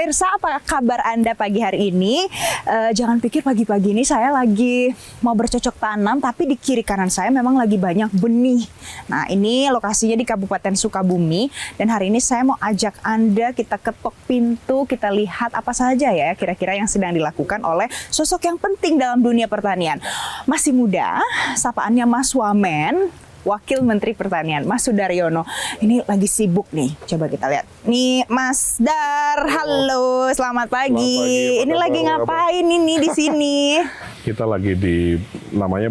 Pemirsa, apa kabar Anda pagi hari ini? Jangan pikir pagi-pagi ini saya lagi mau bercocok tanam, tapi di kiri kanan saya memang lagi banyak benih. Nah, ini lokasinya di Kabupaten Sukabumi, dan hari ini saya mau ajak Anda, kita ketok pintu, kita lihat apa saja ya kira-kira yang sedang dilakukan oleh sosok yang penting dalam dunia pertanian. Masih muda, sapaannya Mas Wamen, Wakil Menteri Pertanian, Mas Sudaryono. Ini lagi sibuk nih, coba kita lihat. Nih Mas Dar, halo, selamat pagi. Ini lagi ngapain ini di sini? Kita lagi di namanya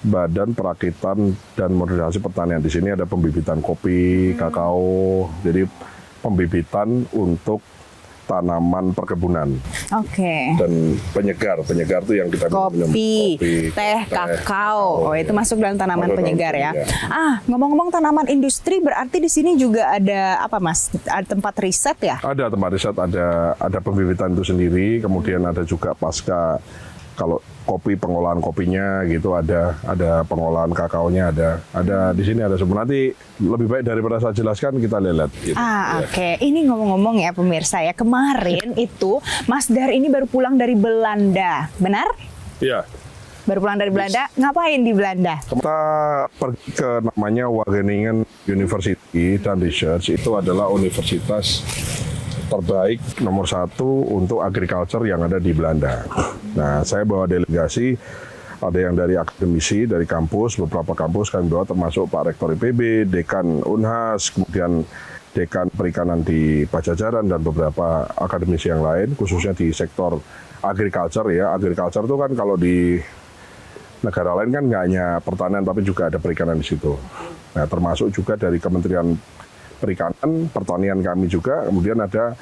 Badan Perakitan dan Modernisasi Pertanian. Di sini ada pembibitan kopi, kakao, jadi pembibitan untuk tanaman perkebunan. Oke. Dan penyegar itu yang kita minum. Kopi, teh, kakao. Oh, itu masuk dalam tanaman penyegar ya. Ngomong-ngomong tanaman industri, berarti di sini juga ada apa, Mas? Ada tempat riset ya? Ada tempat riset, ada pembibitan itu sendiri, kemudian ada juga pasca kalau kopi, pengolahan kopinya gitu, ada pengolahan kakaonya, ada di sini ada semua. Nanti lebih baik daripada saya jelaskan, kita lihat gitu. Oke. Ini ngomong-ngomong ya pemirsa ya, kemarin itu Mas Dar ini baru pulang dari Belanda, benar? Iya. Baru pulang dari Belanda, ngapain di Belanda? Kita pergi ke namanya Wageningen University dan Research. Itu adalah universitas terbaik nomor 1 untuk agriculture yang ada di Belanda. Nah, saya bawa delegasi, ada yang dari akademisi, dari kampus, beberapa kampus kami bawa, termasuk Pak Rektor IPB, Dekan Unhas, kemudian Dekan Perikanan di Pajajaran, dan beberapa akademisi yang lain, khususnya di sektor agriculture ya. Agriculture itu kan kalau di negara lain kan nggak hanya pertanian, tapi juga ada perikanan di situ. Nah, termasuk juga dari Kementerian Perikanan, Pertanian kami juga, kemudian ada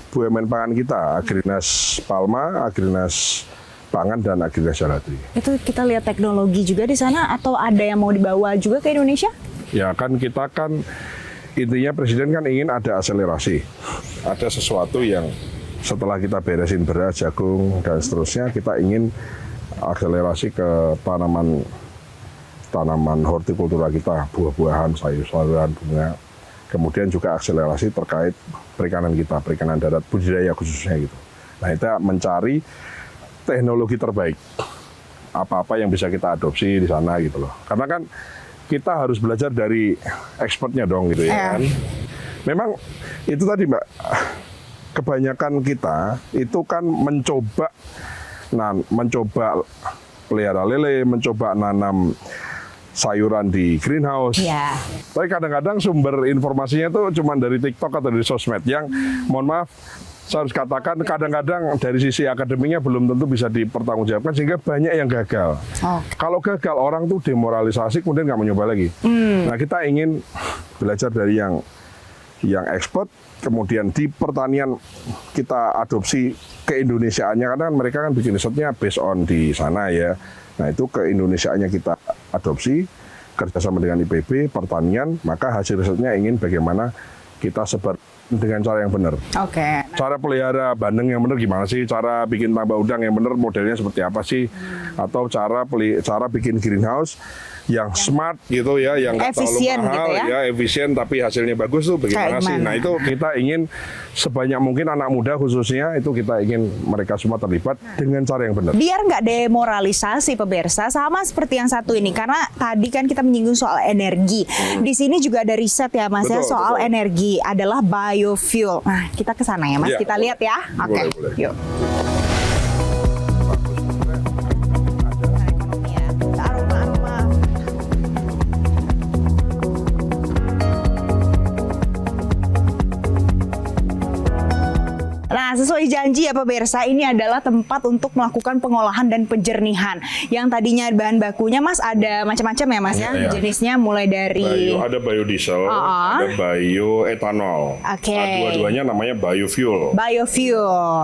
BUMN pangan kita, Agrinas Palma, Agrinas Pangan, dan Agrinas Jaladri. Itu kita lihat teknologi juga di sana, atau ada yang mau dibawa juga ke Indonesia? Ya kan, kita kan intinya Presiden kan ingin ada akselerasi, ada sesuatu yang setelah kita beresin beras, jagung, dan seterusnya, kita ingin akselerasi ke tanaman hortikultura kita, buah-buahan, sayur-sayuran, bunga. Kemudian juga akselerasi terkait perikanan kita, perikanan darat, budidaya khususnya gitu. Nah, kita mencari teknologi terbaik, apa-apa yang bisa kita adopsi di sana gitu loh. Karena kan kita harus belajar dari expertnya dong gitu ya kan. Memang itu tadi Mbak, kebanyakan kita itu kan mencoba pelihara lele, mencoba nanam sayuran di greenhouse. Yeah. Tapi kadang-kadang sumber informasinya tuh cuma dari TikTok atau dari sosmed yang, mohon maaf, saya harus katakan kadang-kadang dari sisi akademinya belum tentu bisa dipertanggungjawabkan, sehingga banyak yang gagal. Kalau gagal, orang tuh demoralisasi, kemudian nggak mau nyoba lagi. Nah, kita ingin belajar dari yang expert, kemudian di pertanian kita adopsi keindonesiaannya, karena kan mereka kan bikin risetnya based on di sana ya. Nah, itu keindonesiaannya kita adopsi, kerjasama dengan IPB, pertanian, maka hasil risetnya ingin bagaimana kita sebar dengan cara yang benar. Cara pelihara bandeng yang benar gimana sih? Cara bikin tambak udang yang benar modelnya seperti apa sih? Atau cara bikin greenhouse yang smart gitu ya, yang nggak terlalu mahal gitu ya, efisien tapi hasilnya bagus tuh bagaimana sih? Nah, itu kita ingin sebanyak mungkin anak muda khususnya, itu kita ingin mereka semua terlibat dengan cara yang benar. Biar nggak demoralisasi pemirsa, sama seperti yang satu ini, karena tadi kan kita menyinggung soal energi. Di sini juga ada riset ya Mas, soal energi adalah biofuel. Nah, kita ke sana ya Mas, kita lihat ya. Oke, yuk. Nah, sesuai janji ya pemirsa, ini adalah tempat untuk melakukan pengolahan dan penjernihan. Yang tadinya bahan bakunya Mas ada macam-macam ya Mas ya? Jenisnya mulai dari ada biodiesel, ada bioetanol. Dua-duanya namanya biofuel.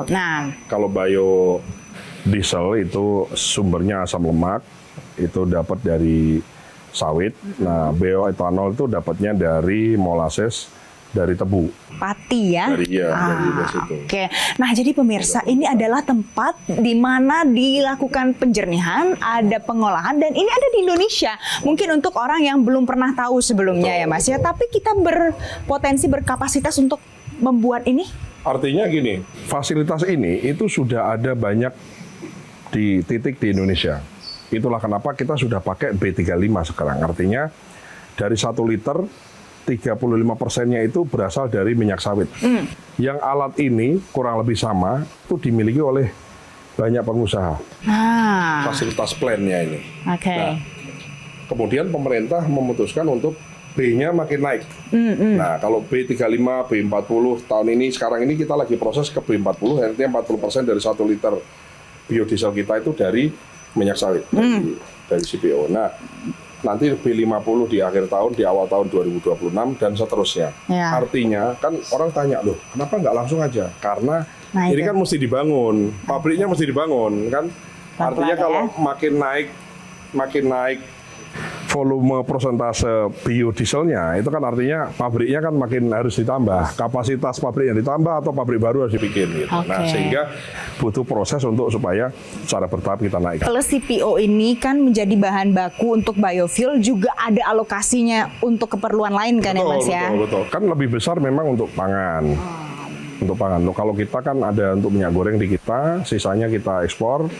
Nah, kalau biodiesel itu sumbernya asam lemak, itu dapat dari sawit. Nah, bioetanol itu dapatnya dari molasses, dari tebu. Pati ya? Dari situ. Nah, jadi pemirsa, ini adalah tempat di mana dilakukan penjernihan, ada pengolahan, dan ini ada di Indonesia. Mungkin untuk orang yang belum pernah tahu sebelumnya ya Mas ya, tapi kita berpotensi, berkapasitas untuk membuat ini Artinya gini, fasilitas ini itu sudah ada banyak di titik di Indonesia. Itulah kenapa kita sudah pakai B35 sekarang. Artinya dari 1 liter 35%-nya itu berasal dari minyak sawit. Yang alat ini kurang lebih sama itu dimiliki oleh banyak pengusaha. Fasilitas plan-nya ini. Oke. Nah, kemudian pemerintah memutuskan untuk B-nya makin naik. Nah, kalau B35, B40 tahun ini, sekarang ini kita lagi proses ke B40, artinya 40% dari 1 liter biodiesel kita itu dari minyak sawit, dari CPO. Nah, nanti B50 di akhir tahun, di awal tahun 2026, dan seterusnya. Ya. Artinya, kan orang tanya, loh, kenapa nggak langsung aja? Karena ini kan mesti dibangun, pabriknya mesti dibangun, kan? Artinya kalau makin naik volume persentase biodieselnya, itu kan artinya pabriknya kan makin harus ditambah, kapasitas pabriknya ditambah atau pabrik baru harus dibikin gitu. Nah, sehingga butuh proses untuk supaya secara bertahap kita naikkan. Kalau CPO ini kan menjadi bahan baku untuk biofuel, juga ada alokasinya untuk keperluan lain kan ya Mas ya? Betul. Kan lebih besar memang untuk pangan. Untuk pangan. Kalau kita kan ada untuk minyak goreng di kita, sisanya kita ekspor.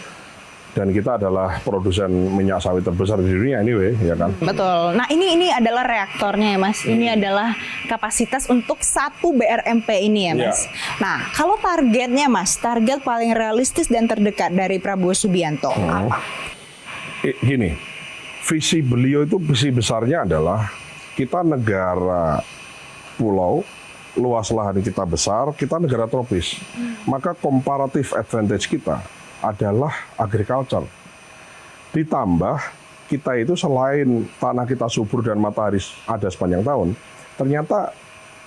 Dan kita adalah produsen minyak sawit terbesar di dunia anyway, ya kan? Betul. Nah, ini adalah reaktornya ya, Mas. Ini adalah kapasitas untuk 1 BRMP ini ya, Mas. Nah, kalau targetnya, Mas, target paling realistis dan terdekat dari Prabowo Subianto apa? Gini, visi beliau itu, visi besarnya adalah kita negara pulau, luas lahan kita besar, kita negara tropis. Maka comparative advantage kita adalah agriculture. Ditambah kita itu selain tanah kita subur dan matahari ada sepanjang tahun, ternyata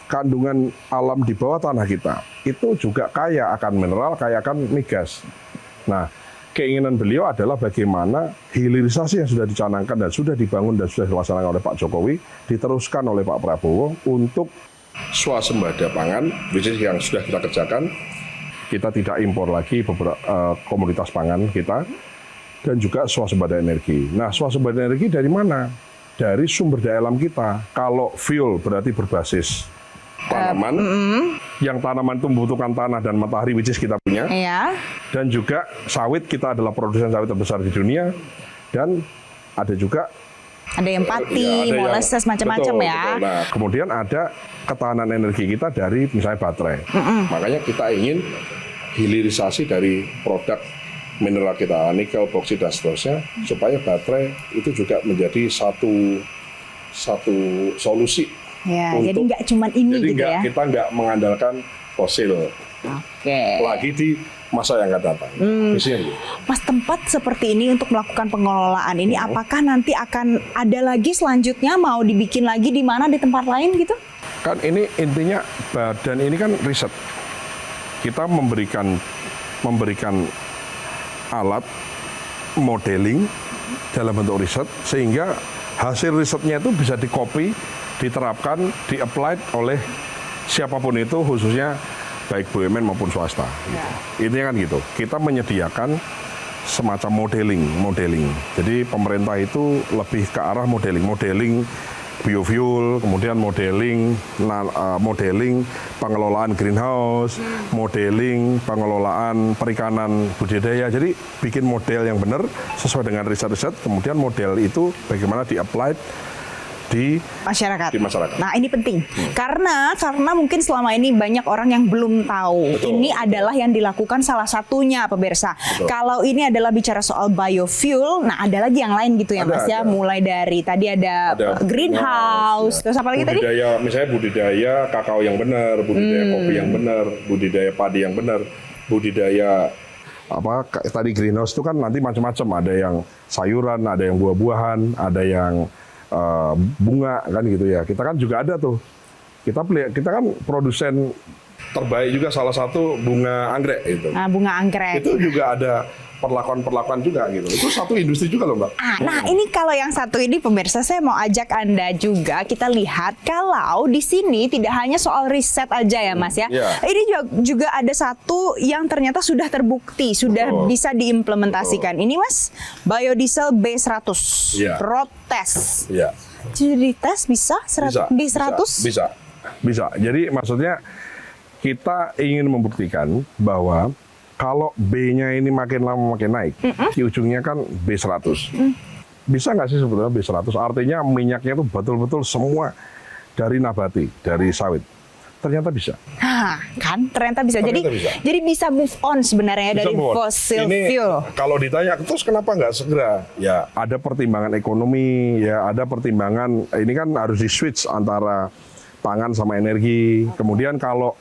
kandungan alam di bawah tanah kita itu juga kaya akan mineral, kaya akan migas. Nah, keinginan beliau adalah bagaimana hilirisasi yang sudah dicanangkan dan sudah dibangun dan sudah dilaksanakan oleh Pak Jokowi diteruskan oleh Pak Prabowo untuk swasembada pangan, which is yang sudah kita kerjakan. Kita tidak impor lagi beberapa komoditas pangan kita, dan juga swasembada energi. Nah, swasembada energi dari mana? Dari sumber daya alam kita. Kalau fuel berarti berbasis tanaman, yang tanaman itu membutuhkan tanah dan matahari, which is kita punya. Dan juga sawit, kita adalah produsen sawit terbesar di dunia. Dan ada juga yang pati, molasses, macam-macam ya. Betul. Nah, kemudian ada ketahanan energi kita dari misalnya baterai. Makanya kita ingin hilirisasi dari produk mineral kita, nikel, boksit dan seterusnya, supaya baterai itu juga menjadi satu solusi. Ya, jadi nggak cuma ini jadi gitu ya. Kita nggak mengandalkan fosil. Lagi di masa yang akan datang. Mas, tempat seperti ini untuk melakukan pengelolaan ini, apakah nanti akan ada lagi selanjutnya, mau dibikin lagi di mana, di tempat lain gitu? Kan ini intinya badan ini kan riset. Kita memberikan alat modeling dalam bentuk riset, sehingga hasil risetnya itu bisa di-copy, diterapkan, di-applied oleh siapapun itu, khususnya baik BUMN maupun swasta. Intinya kan gitu. Kita menyediakan semacam modeling. Jadi pemerintah itu lebih ke arah modeling biofuel, kemudian modeling pengelolaan greenhouse, modeling pengelolaan perikanan budidaya. Jadi bikin model yang benar sesuai dengan riset-riset, kemudian model itu bagaimana di-applied di masyarakat. Nah, ini penting karena mungkin selama ini banyak orang yang belum tahu. Ini adalah yang dilakukan salah satunya, pemirsa. Kalau ini adalah bicara soal biofuel, nah ada lagi yang lain gitu ya, Mas ya. Mulai dari tadi ada greenhouse, terus apa lagi tadi? Misalnya budidaya kakao yang benar, budidaya kopi yang benar, budidaya padi yang benar, budidaya tadi greenhouse itu kan nanti macam-macam, ada yang sayuran, ada yang buah-buahan, ada yang bunga kan gitu ya. Kita kan juga ada tuh. Kita kan produsen terbaik juga, salah satu bunga anggrek itu. Bunga anggrek. Itu juga ada perlakuan juga gitu. Itu satu industri juga loh, Mbak. Nah, ini kalau yang satu ini, pemirsa, saya mau ajak Anda juga kita lihat kalau di sini tidak hanya soal riset aja ya, Mas ya. Ini juga ada satu yang ternyata sudah terbukti, sudah bisa diimplementasikan. Ini, Mas, biodiesel B100 road test. Jadi tes bisa? Bisa. Jadi maksudnya kita ingin membuktikan bahwa kalau B-nya ini makin lama makin naik, di ujungnya kan B100. Bisa nggak sih sebetulnya B100? Artinya minyaknya itu betul-betul semua dari nabati, dari sawit. Ternyata bisa. Nah, kan ternyata bisa. Jadi bisa move on sebenarnya Bisa dari move on. fossil Ini, fuel. kalau ditanya, terus kenapa nggak segera? Ya ada pertimbangan ekonomi, ya ada pertimbangan, ini kan harus di-switch antara pangan sama energi. Kemudian kalau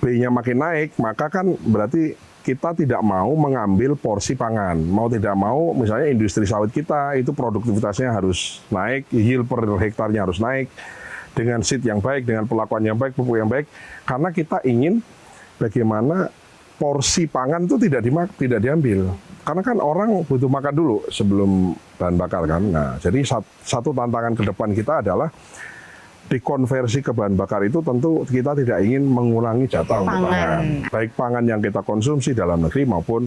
B-nya makin naik, maka kan berarti kita tidak mau mengambil porsi pangan. Mau tidak mau, misalnya industri sawit kita, itu produktivitasnya harus naik, yield per hektarnya harus naik, dengan seed yang baik, dengan perlakuan yang baik, pupuk yang baik, karena kita ingin bagaimana porsi pangan itu tidak diambil. Karena kan orang butuh makan dulu sebelum bahan bakar kan. Nah, jadi satu tantangan ke depan kita adalah dikonversi ke bahan bakar itu tentu kita tidak ingin mengurangi jatah untuk pangan. Baik pangan yang kita konsumsi dalam negeri maupun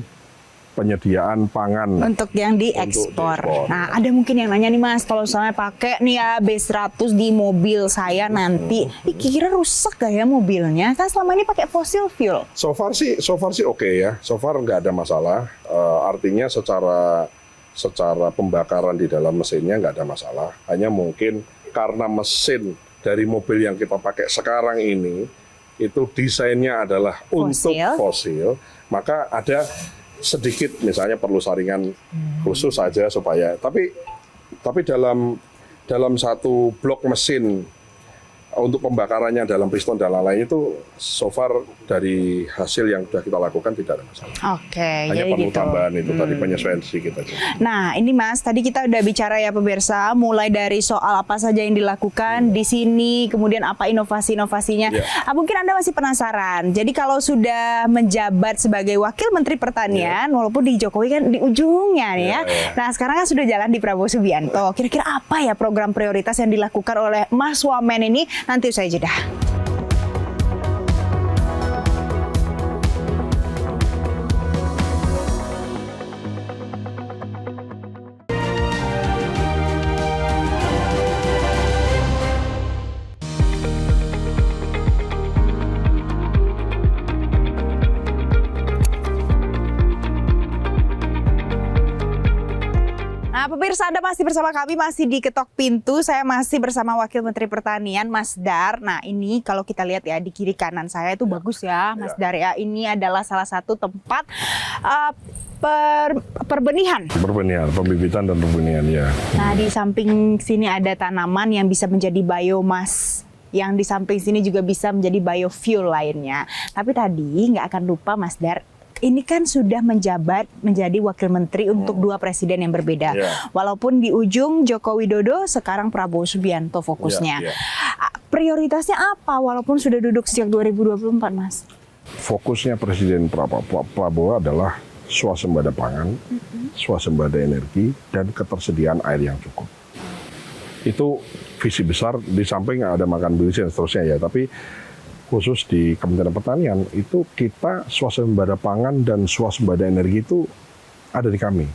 penyediaan pangan untuk yang diekspor. Nah, ada mungkin yang nanya nih Mas, kalau misalnya pakai nih ya B100 di mobil saya nanti, kira-kira rusak gak ya mobilnya? Kan selama ini pakai fossil fuel. So far sih oke ya. So far nggak ada masalah. Artinya secara pembakaran di dalam mesinnya nggak ada masalah. Hanya mungkin karena mesin dari mobil yang kita pakai sekarang ini itu desainnya adalah untuk fosil, maka ada sedikit misalnya perlu saringan khusus saja supaya tapi dalam satu blok mesin untuk pembakarannya dalam piston dan lain-lain itu so far dari hasil yang sudah kita lakukan tidak ada masalah. Oke, hanya jadi perlu gitu. tambahan itu tadi penyesuaian sedikit aja. Nah, ini Mas, tadi kita udah bicara ya pemirsa, mulai dari soal apa saja yang dilakukan di sini, kemudian apa inovasi-inovasinya. Mungkin Anda masih penasaran. Jadi kalau sudah menjabat sebagai Wakil Menteri Pertanian, walaupun di Jokowi kan di ujungnya nih ya. Nah, sekarang kan sudah jalan di Prabowo Subianto. Kira-kira apa ya program prioritas yang dilakukan oleh Mas Wamen ini? Nanti usai jeda. Nah, pemirsa, Anda masih bersama kami, masih di Ketok Pintu. Saya masih bersama Wakil Menteri Pertanian, Mas Dar. Nah, ini kalau kita lihat ya, di kiri kanan saya itu bagus ya, Mas Dar ya. Ini adalah salah satu tempat perbenihan. Pembibitan dan perbenihan, ya. Nah, di samping sini ada tanaman yang bisa menjadi biomas. Yang di samping sini juga bisa menjadi biofuel lainnya. Tapi tadi nggak akan lupa, Mas Dar, ini kan sudah menjabat menjadi wakil menteri untuk dua presiden yang berbeda. Walaupun di ujung Joko Widodo, sekarang Prabowo Subianto fokusnya. Prioritasnya apa walaupun sudah duduk sejak 2024, Mas? Fokusnya Presiden Prabowo adalah swasembada pangan, swasembada energi, dan ketersediaan air yang cukup. Itu visi besar, di samping ada makan bergizi dan seterusnya ya. Tapi khusus di Kementerian Pertanian itu kita swasembada pangan dan swasembada energi itu ada di kami.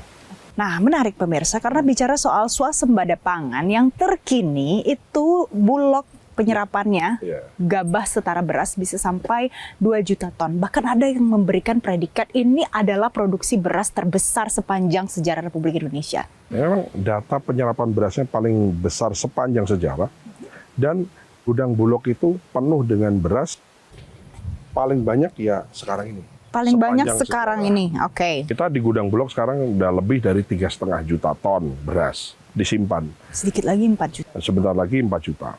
Nah, menarik pemirsa, karena bicara soal swasembada pangan yang terkini itu Bulog penyerapannya gabah setara beras bisa sampai 2 juta ton. Bahkan ada yang memberikan predikat ini adalah produksi beras terbesar sepanjang sejarah Republik Indonesia. Memang data penyerapan berasnya paling besar sepanjang sejarah, dan gudang Bulog itu penuh dengan beras paling banyak ya sekarang ini. Paling banyak sekarang ini, oke. Kita di gudang Bulog sekarang udah lebih dari 3,5 juta ton beras disimpan. Sedikit lagi 4 juta. Sebentar lagi 4 juta.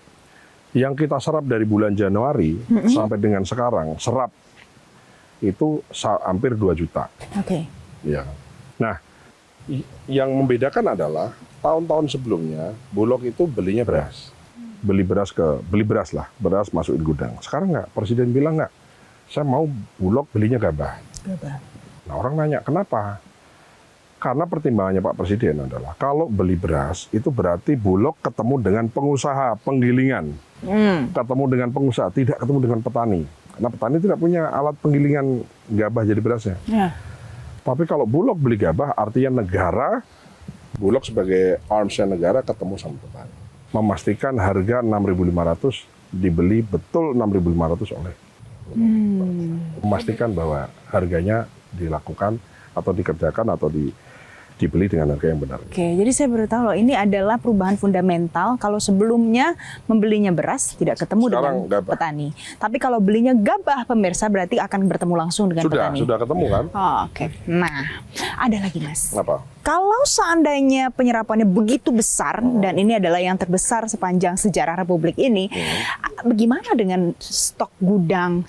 Yang kita serap dari bulan Januari sampai dengan sekarang, serap itu hampir 2 juta. Oke. Ya. Nah, yang membedakan adalah tahun-tahun sebelumnya Bulog itu belinya beras. Beli beras masukin gudang. Sekarang nggak, Presiden bilang nggak, saya mau Bulog belinya gabah. Nah, orang nanya kenapa? Karena pertimbangannya Pak Presiden adalah kalau beli beras itu berarti Bulog ketemu dengan pengusaha penggilingan, ketemu dengan pengusaha, tidak ketemu dengan petani. Karena petani tidak punya alat penggilingan gabah jadi berasnya. Tapi kalau Bulog beli gabah, artinya negara, Bulog sebagai armsnya negara ketemu sama petani. Memastikan harga 6.500 dibeli betul 6.500 oleh memastikan bahwa harganya dilakukan atau dikerjakan atau dibeli dengan harga yang benar. Oke, jadi saya baru tahu loh ini adalah perubahan fundamental. Kalau sebelumnya membelinya beras tidak ketemu Sekarang dengan gabah. petani. Tapi kalau belinya gabah pemirsa berarti akan bertemu langsung dengan petani. Sudah ketemu kan? Oh, oke. Nah, ada lagi Mas. Apa? Kalau seandainya penyerapannya begitu besar dan ini adalah yang terbesar sepanjang sejarah Republik ini, bagaimana dengan stok gudang,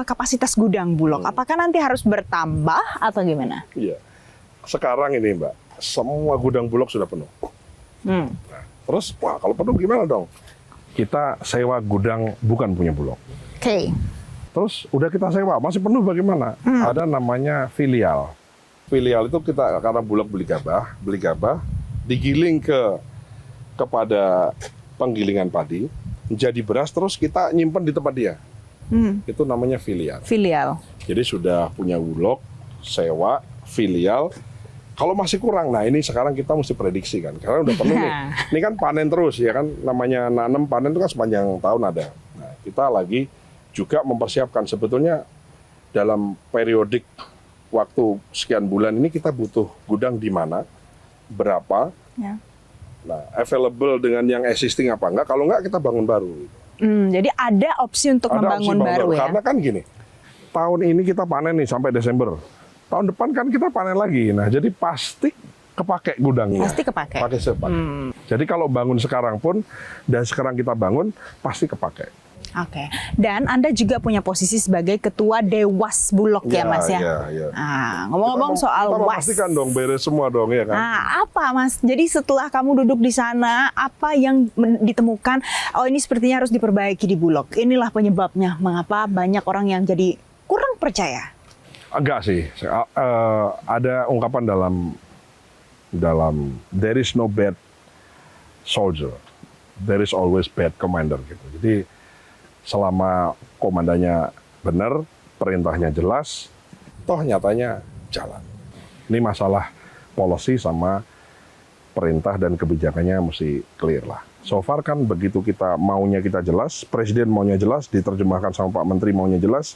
kapasitas gudang Bulog? Apakah nanti harus bertambah atau gimana? Iya. Sekarang ini Mbak, semua gudang Bulog sudah penuh. Nah, terus, wah kalau penuh gimana dong? Kita sewa gudang bukan punya Bulog. Oke. Terus udah kita sewa, masih penuh bagaimana? Ada namanya filial. Filial itu kita karena Bulog beli gabah, digiling kepada penggilingan padi, menjadi beras, terus kita nyimpen di tempat dia. Itu namanya filial. Filial. Jadi sudah punya Bulog, sewa, filial. Kalau masih kurang, nah ini sekarang kita mesti prediksi kan, karena udah penuh nih. Ini kan panen terus ya kan, namanya nanam panen itu kan sepanjang tahun ada. Nah, kita lagi juga mempersiapkan sebetulnya dalam periodik waktu sekian bulan ini kita butuh gudang di mana, berapa, Ya. nah available dengan yang existing apa enggak, kalau enggak kita bangun baru. Jadi ada opsi untuk Ada membangun opsi baru ya? Karena kan gini, tahun ini kita panen nih sampai Desember. Tahun depan kan kita panen lagi. Nah, jadi pasti kepake gudangnya. Pasti kepake. Pakai sepak. Jadi kalau bangun sekarang pun, dan sekarang kita bangun, pasti kepake. Oke. Dan Anda juga punya posisi sebagai ketua Dewas Bulog ya Mas ya? Iya. Nah, ngomong-ngomong soal kita WAS. memastikan dong beres semua dong ya kan. Nah, apa Mas? Jadi setelah kamu duduk di sana, apa yang ditemukan? Oh, ini sepertinya harus diperbaiki di Bulog. Inilah penyebabnya mengapa banyak orang yang jadi kurang percaya. Enggak sih. Ada ungkapan dalam there is no bad soldier, there is always bad commander gitu. Jadi selama komandannya benar, perintahnya jelas, toh nyatanya jalan. Ini masalah policy sama perintah dan kebijakannya mesti clear lah. So far kan begitu kita maunya kita jelas, Presiden maunya jelas, diterjemahkan sama Pak Menteri maunya jelas,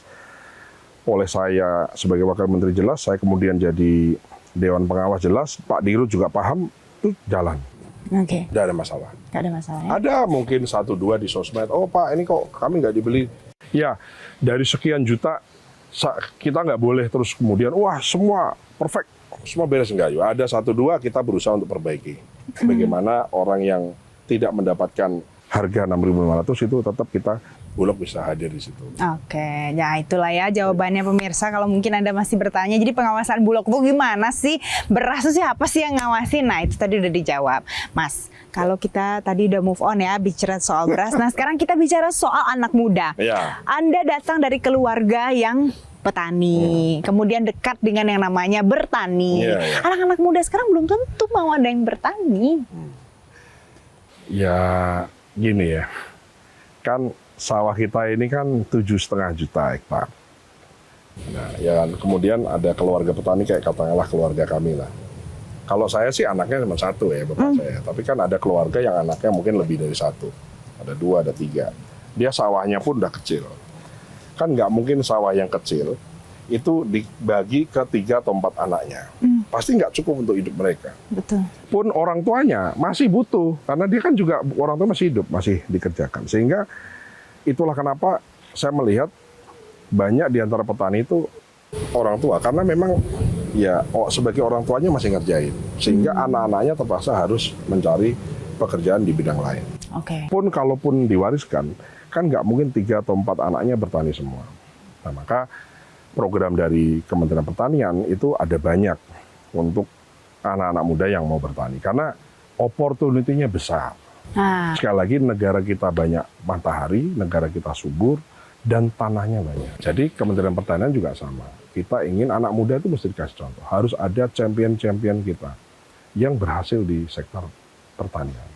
oleh saya sebagai Wakil Menteri jelas, saya kemudian jadi Dewan Pengawas jelas, Pak Dirut juga paham, itu jalan. Oke. Tidak ada masalah. Nggak ada masalah ya? Ada mungkin 1-2 di sosmed, oh Pak ini kok kami nggak dibeli. Ya, dari sekian juta, kita nggak boleh terus kemudian, wah semua perfect, semua beres enggak. Yuk, ada 1-2 kita berusaha untuk perbaiki. Bagaimana orang yang tidak mendapatkan harga 6.500 itu tetap kita Bulog bisa hadir di situ. Oke, ya itulah ya jawabannya pemirsa. Kalau mungkin Anda masih bertanya, jadi pengawasan Bulog itu gimana sih? Beras itu siapa sih yang ngawasin? Nah itu tadi udah dijawab. Mas, kalau kita tadi udah move on ya, bicara soal beras. Nah sekarang kita bicara soal anak muda. Ya. Anda datang dari keluarga yang petani, kemudian dekat dengan yang namanya bertani. Ya. Anak-anak muda sekarang belum tentu mau ada yang bertani. Ya gini ya, kan sawah kita ini kan 7,5 juta hektar. Nah, ya kemudian ada keluarga petani kayak katakanlah keluarga kami lah. Kalau saya sih anaknya cuma 1 ya bapak saya, tapi kan ada keluarga yang anaknya mungkin lebih dari 1, ada 2, ada 3. Dia sawahnya pun udah kecil. Kan nggak mungkin sawah yang kecil itu dibagi ke 3 atau 4 anaknya. Pasti nggak cukup untuk hidup mereka. Betul. Pun orang tuanya masih butuh, karena dia kan juga orang tua masih hidup, masih dikerjakan. Sehingga itulah kenapa saya melihat banyak di antara petani itu orang tua, karena memang ya sebagai orang tuanya masih ngerjain, sehingga anak-anaknya terpaksa harus mencari pekerjaan di bidang lain. Oke. Pun kalaupun diwariskan, kan nggak mungkin 3 atau 4 anaknya bertani semua. Nah, maka program dari Kementerian Pertanian itu ada banyak untuk anak-anak muda yang mau bertani, karena opportunity-nya besar. Sekali lagi negara kita banyak matahari, negara kita subur, dan tanahnya banyak. Jadi Kementerian Pertanian juga sama. Kita ingin anak muda itu mesti dikasih contoh. Harus ada champion-champion kita yang berhasil di sektor pertanian.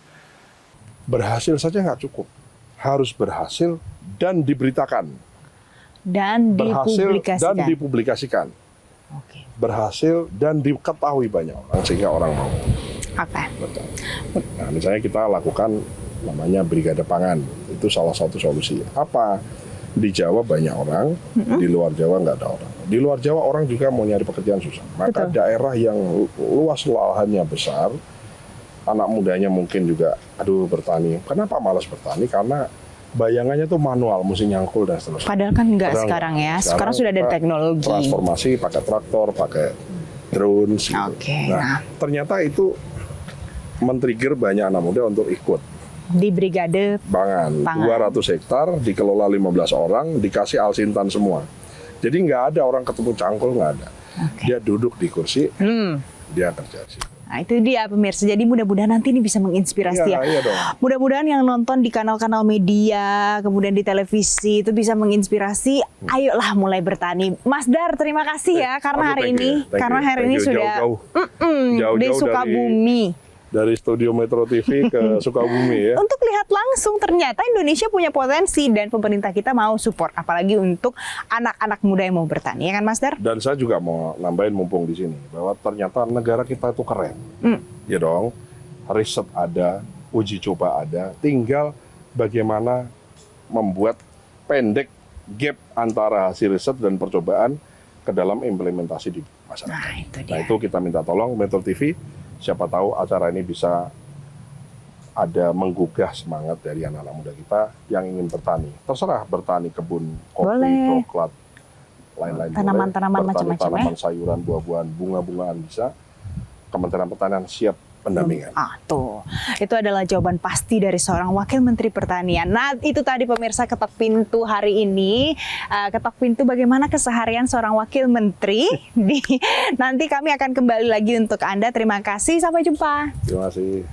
Berhasil saja nggak cukup. Harus berhasil dan diberitakan. Dan dipublikasikan. Dan dipublikasikan. Oke. Berhasil dan diketahui banyak orang, sehingga orang mau. Oke. Betul. Nah, misalnya kita lakukan namanya Brigade Pangan, itu salah satu solusi. Apa? Di Jawa banyak orang, di luar Jawa nggak ada orang. Di luar Jawa orang juga mau nyari pekerjaan susah. Maka Betul. daerah yang luas lahannya besar, anak mudanya mungkin juga, aduh bertani. Kenapa malas bertani? Karena bayangannya tuh manual, mesti nyangkul dan seterusnya. Padahal kan enggak Padahal sekarang ya. enggak. Sekarang sudah ada kita teknologi. transformasi pakai traktor, pakai drones. Gitu. Oke, Nah, ternyata itu men-trigger banyak anak muda untuk ikut. Di brigade Pangan, 200 hektar, dikelola 15 orang, dikasih alsintan semua. Jadi nggak ada orang ketemu cangkul, nggak ada. Dia duduk di kursi, dia kerja di situ. Nah, itu dia pemirsa. Jadi mudah-mudahan nanti ini bisa menginspirasi Iya, ya. iya dong. Mudah-mudahan yang nonton di kanal-kanal media, kemudian di televisi itu bisa menginspirasi. Ayolah mulai bertani. Mas Dar, terima kasih ya karena hari ini, sudah di Jauh-jauh Sukabumi. dari studio Metro TV ke Sukabumi ya. Untuk lihat langsung ternyata Indonesia punya potensi dan pemerintah kita mau support, apalagi untuk anak-anak muda yang mau bertani, ya kan Mas Dar? Dan saya juga mau nambahin mumpung di sini bahwa ternyata negara kita itu keren, ya dong. Riset ada, uji coba ada, tinggal bagaimana membuat pendek gap antara hasil riset dan percobaan ke dalam implementasi di masyarakat. Nah, itu dia. Nah itu kita minta tolong Metro TV, siapa tahu acara ini bisa ada menggugah semangat dari anak-anak muda kita yang ingin bertani. Terserah bertani kebun kopi, Boleh. coklat, lain-lain Tanaman-tanaman boleh. Bertani macam-macam ya. tanaman sayuran, buah-buahan, bunga-bungaan bisa. Kementerian Pertanian siap pendampingan. Tuh. Itu adalah jawaban pasti dari seorang Wakil Menteri Pertanian. Nah, itu tadi pemirsa ketok pintu hari ini. Ketok pintu bagaimana keseharian seorang Wakil Menteri. Nanti kami akan kembali lagi untuk Anda. Terima kasih. Sampai jumpa. Terima kasih.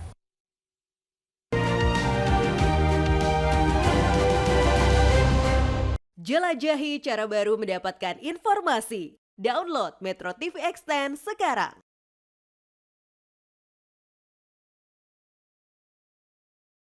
Jelajahi cara baru mendapatkan informasi. Download Metro TV Extend sekarang.